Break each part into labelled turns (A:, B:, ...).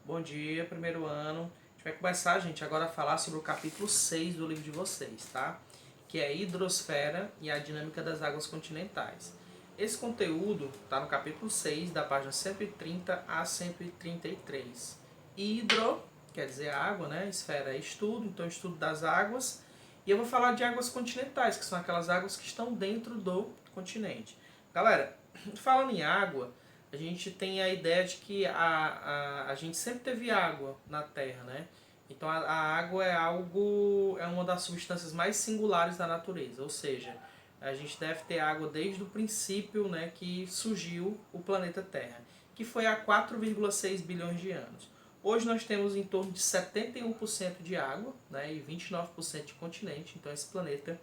A: Bom dia, primeiro ano. A gente vai começar, gente, agora a falar sobre o capítulo 6 do livro de vocês, tá? Que é a hidrosfera e a dinâmica das águas continentais. Esse conteúdo está no capítulo 6, da página 130 a 133. Hidro, quer dizer água, né? Esfera é estudo, então estudo das águas. E eu vou falar de águas continentais, que são aquelas águas que estão dentro do continente. Galera, falando em água, a gente tem a ideia de que a gente sempre teve água na Terra, né? Então a água é algo, é uma das substâncias mais singulares da natureza, ou seja, a gente deve ter água desde o princípio, né, que surgiu o planeta Terra, que foi há 4,6 bilhões de anos. Hoje nós temos em torno de 71% de água, né, e 29% de continente, então esse planeta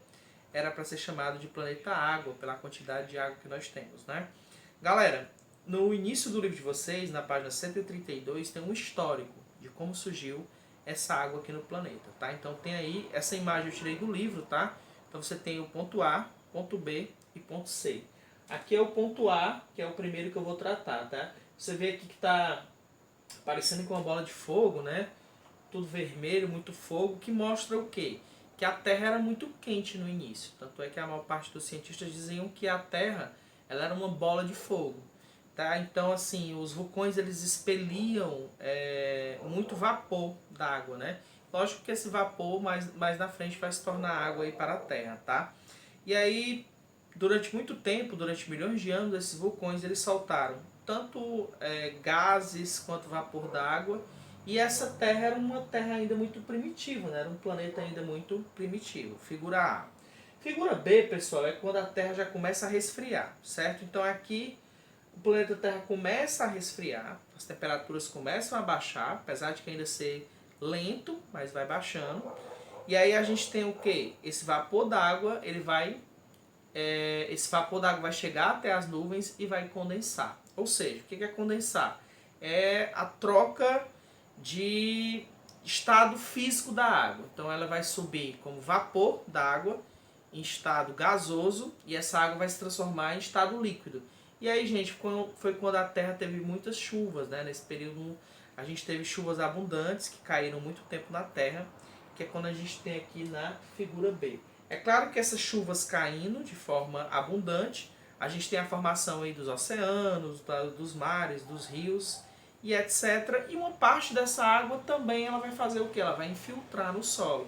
A: era para ser chamado de planeta água, pela quantidade de água que nós temos, né? Galera, no início do livro de vocês, na página 132, tem um histórico de como surgiu essa água aqui no planeta, tá? Então tem aí, essa imagem eu tirei do livro, tá? Então você tem o ponto A, ponto B e ponto C. Aqui é o ponto A, que é o primeiro que eu vou tratar, tá? Você vê aqui que tá parecendo com uma bola de fogo, né? Tudo vermelho, muito fogo, que mostra o quê? Que a Terra era muito quente no início. Tanto é que a maior parte dos cientistas diziam que a Terra ela era uma bola de fogo. Tá? Então, assim, os vulcões eles expeliam muito vapor d'água, né? Lógico que esse vapor mais na frente vai se tornar água aí para a Terra, tá? E aí, durante muito tempo, durante milhões de anos, esses vulcões eles soltaram tanto gases quanto vapor d'água. E essa Terra era uma Terra ainda muito primitiva, né? Era um planeta ainda muito primitivo. Figura A. Figura B, pessoal, é quando a Terra já começa a resfriar, certo? Então aqui o planeta Terra começa a resfriar, as temperaturas começam a baixar, apesar de que ainda ser lento, mas vai baixando. E aí a gente tem o que? Esse vapor d'água, esse vapor d'água vai chegar até as nuvens e vai condensar. Ou seja, o que é condensar? É a troca de estado físico da água. Então ela vai subir como vapor d'água em estado gasoso e essa água vai se transformar em estado líquido. E aí, gente, foi quando a Terra teve muitas chuvas, né? Nesse período a gente teve chuvas abundantes que caíram muito tempo na Terra, que é quando a gente tem aqui na figura B. É claro que essas chuvas caindo de forma abundante, a gente tem a formação aí dos oceanos, dos mares, dos rios e etc. E uma parte dessa água também ela vai fazer o que? Ela vai infiltrar no solo,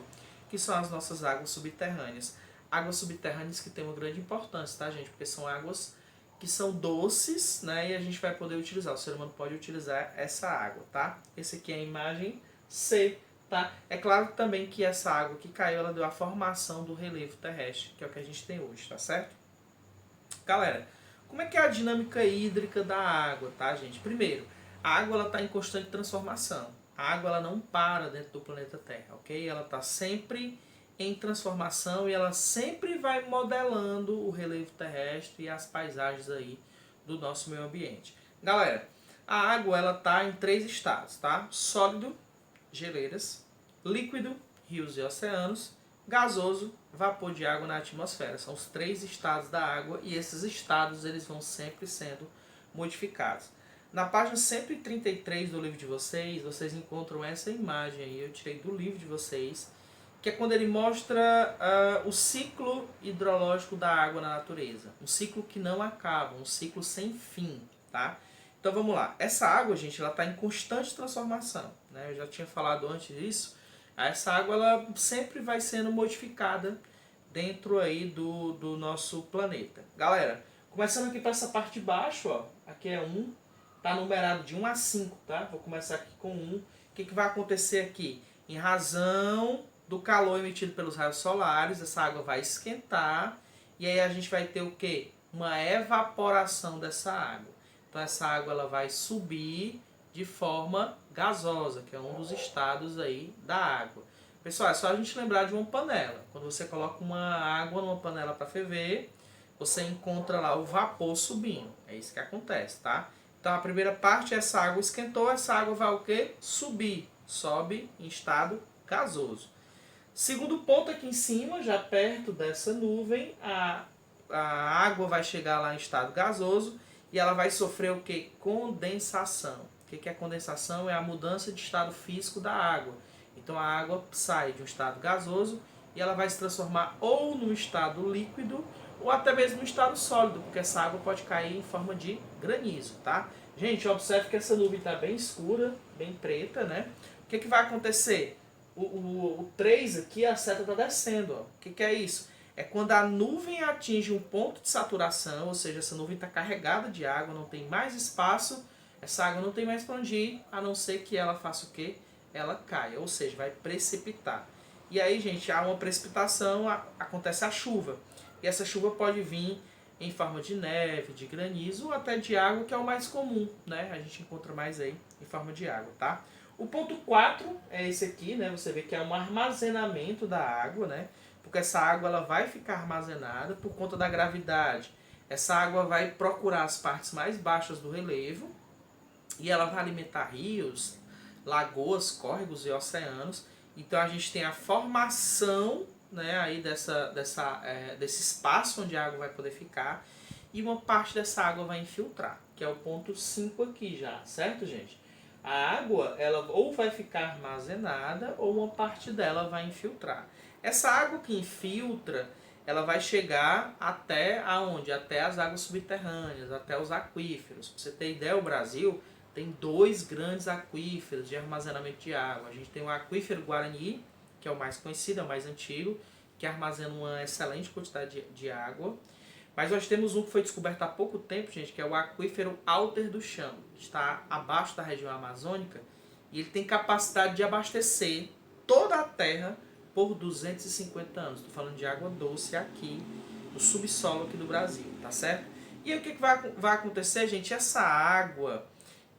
A: que são as nossas águas subterrâneas. Águas subterrâneas que têm uma grande importância, tá, gente? Porque são águas que são doces, né? E a gente vai poder utilizar, o ser humano pode utilizar essa água, tá? Esse aqui é a imagem C, tá? É claro também que essa água que caiu, ela deu a formação do relevo terrestre, que é o que a gente tem hoje, tá certo? Galera, como é que é a dinâmica hídrica da água, tá, gente? Primeiro, a água ela está em constante transformação. A água ela não para dentro do planeta Terra, ok? Ela está sempre em transformação e ela sempre vai modelando o relevo terrestre e as paisagens aí do nosso meio ambiente. Galera, a água ela está em três estados, tá? Sólido, geleiras, líquido, rios e oceanos, gasoso, vapor de água na atmosfera. São os três estados da água e esses estados eles vão sempre sendo modificados. Na página 133 do livro de vocês, vocês encontram essa imagem aí, eu tirei do livro de vocês, que é quando ele mostra o ciclo hidrológico da água na natureza. Um ciclo que não acaba, um ciclo sem fim, tá? Então vamos lá. Essa água, gente, ela está em constante transformação, né? Eu já tinha falado antes disso. Essa água ela sempre vai sendo modificada dentro aí do nosso planeta. Galera, começando aqui para essa parte de baixo, ó, aqui é 1, tá numerado de 1 a 5, tá? Vou começar aqui com 1. O que vai acontecer aqui? Em razão do calor emitido pelos raios solares, essa água vai esquentar e aí a gente vai ter o quê? Uma evaporação dessa água. Então essa água ela vai subir de forma gasosa, que é um dos estados aí da água. Pessoal, é só a gente lembrar de uma panela. Quando você coloca uma água numa panela para ferver, você encontra lá o vapor subindo. É isso que acontece, tá? Então a primeira parte, essa água esquentou, essa água vai o quê? Subir. Sobe em estado gasoso. Segundo ponto aqui em cima, já perto dessa nuvem, a água vai chegar lá em estado gasoso e ela vai sofrer o que? Condensação. O que é condensação? É a mudança de estado físico da água. Então a água sai de um estado gasoso e ela vai se transformar ou num estado líquido ou até mesmo no estado sólido, porque essa água pode cair em forma de granizo, tá? Gente, observe que essa nuvem está bem escura, bem preta, né? O que vai acontecer? O 3 aqui, a seta está descendo, ó. O que é isso? É quando a nuvem atinge um ponto de saturação, ou seja, essa nuvem está carregada de água, não tem mais espaço, essa água não tem mais para onde ir, a não ser que ela faça o quê? Ela caia, ou seja, vai precipitar. E aí, gente, há uma precipitação, acontece a chuva. E essa chuva pode vir em forma de neve, de granizo ou até de água, que é o mais comum, né? A gente encontra mais aí em forma de água, tá? O ponto 4 é esse aqui, né? Você vê que é um armazenamento da água, né? Porque essa água ela vai ficar armazenada por conta da gravidade. Essa água vai procurar as partes mais baixas do relevo e ela vai alimentar rios, lagoas, córregos e oceanos. Então a gente tem a formação, né, aí desse espaço onde a água vai poder ficar, e uma parte dessa água vai infiltrar, que é o ponto 5 aqui já, certo, gente? A água ela ou vai ficar armazenada ou uma parte dela vai infiltrar. Essa água que infiltra, ela vai chegar até aonde? Até as águas subterrâneas, até os aquíferos. Pra você ter ideia, o Brasil tem 2 grandes aquíferos de armazenamento de água. A gente tem o aquífero Guarani, que é o mais conhecido, é o mais antigo, que armazena uma excelente quantidade de água. Mas nós temos um que foi descoberto há pouco tempo, gente, que é o aquífero Alter do Chão. Está abaixo da região amazônica e ele tem capacidade de abastecer toda a terra por 250 anos. Estou falando de água doce aqui, no subsolo aqui do Brasil, tá certo? E aí o que vai acontecer, gente? Essa água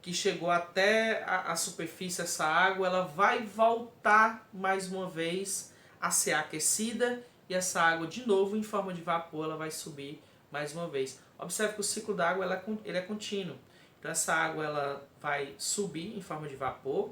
A: que chegou até a superfície, essa água, ela vai voltar mais uma vez a ser aquecida e essa água de novo em forma de vapor ela vai subir mais uma vez. Observe que o ciclo da água ele é contínuo. Então essa água ela vai subir em forma de vapor,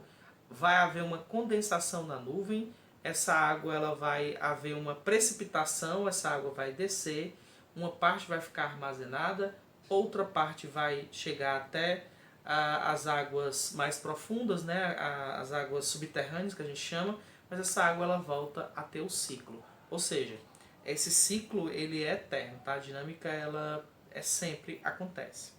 A: vai haver uma condensação na nuvem, essa água ela vai haver uma precipitação, essa água vai descer, uma parte vai ficar armazenada, outra parte vai chegar até as águas mais profundas, né, as águas subterrâneas que a gente chama, mas essa água ela volta a ter o ciclo. Ou seja, esse ciclo ele é eterno, tá? A dinâmica ela sempre acontece.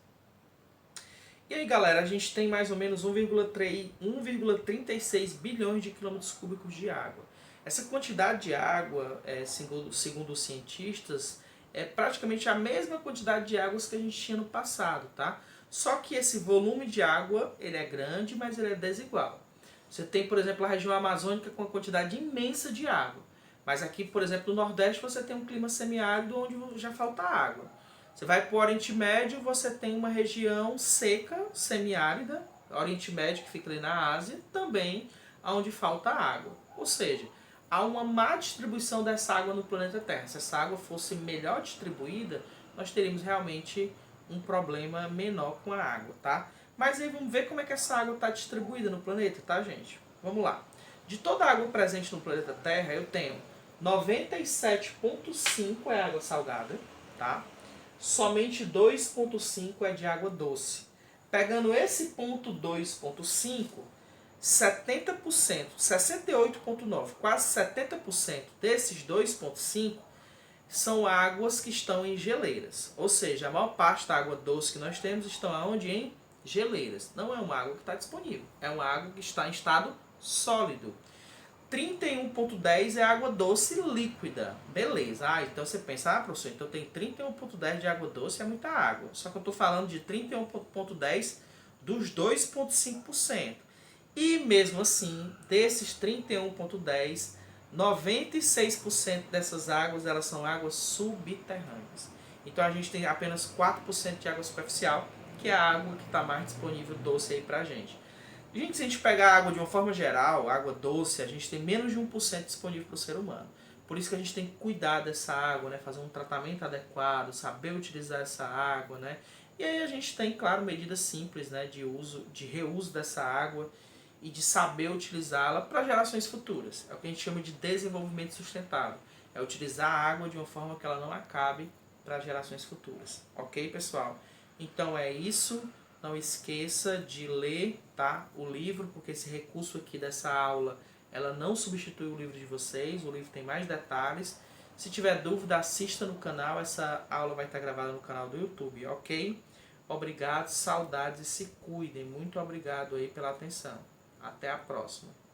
A: E aí, galera, a gente tem mais ou menos 1,36 bilhões de quilômetros cúbicos de água. Essa quantidade de água, segundo os cientistas, é praticamente a mesma quantidade de águas que a gente tinha no passado, tá? Só que esse volume de água ele é grande, mas ele é desigual. Você tem, por exemplo, a região amazônica com uma quantidade imensa de água. Mas aqui, por exemplo, no Nordeste você tem um clima semiárido onde já falta água. Você vai para o Oriente Médio, você tem uma região seca, semiárida, Oriente Médio que fica ali na Ásia, também onde falta água. Ou seja, há uma má distribuição dessa água no planeta Terra. Se essa água fosse melhor distribuída, nós teríamos realmente um problema menor com a água, tá? Mas aí vamos ver como é que essa água está distribuída no planeta, tá, gente? Vamos lá. De toda a água presente no planeta Terra, eu tenho 97,5 é água salgada, tá? Somente 2,5 é de água doce. Pegando esse ponto 2,5, 70%, 68,9%, quase 70% desses 2,5 são águas que estão em geleiras. Ou seja, a maior parte da água doce que nós temos estão aonde? Em geleiras. Não é uma água que está disponível, é uma água que está em estado sólido. 31,10 é água doce líquida. Beleza. Então você pensa, professor, então tem 31,10 de água doce, é muita água. Só que eu estou falando de 31,10 dos 2,5%. E mesmo assim, desses 31,10, 96% dessas águas elas são águas subterrâneas. Então a gente tem apenas 4% de água superficial, que é a água que está mais disponível doce aí pra gente. Gente, se a gente pegar a água de uma forma geral, água doce, a gente tem menos de 1% disponível para o ser humano. Por isso que a gente tem que cuidar dessa água, né? Fazer um tratamento adequado, saber utilizar essa água, né? E aí a gente tem, claro, medidas simples, né? De reuso dessa água e de saber utilizá-la para gerações futuras. É o que a gente chama de desenvolvimento sustentável. É utilizar a água de uma forma que ela não acabe para gerações futuras. Ok, pessoal? Então é isso. Não esqueça de ler, tá, o livro, porque esse recurso aqui dessa aula, ela não substitui o livro de vocês, o livro tem mais detalhes. Se tiver dúvida, assista no canal, essa aula vai estar gravada no canal do YouTube, ok? Obrigado, saudades e se cuidem. Muito obrigado aí pela atenção. Até a próxima.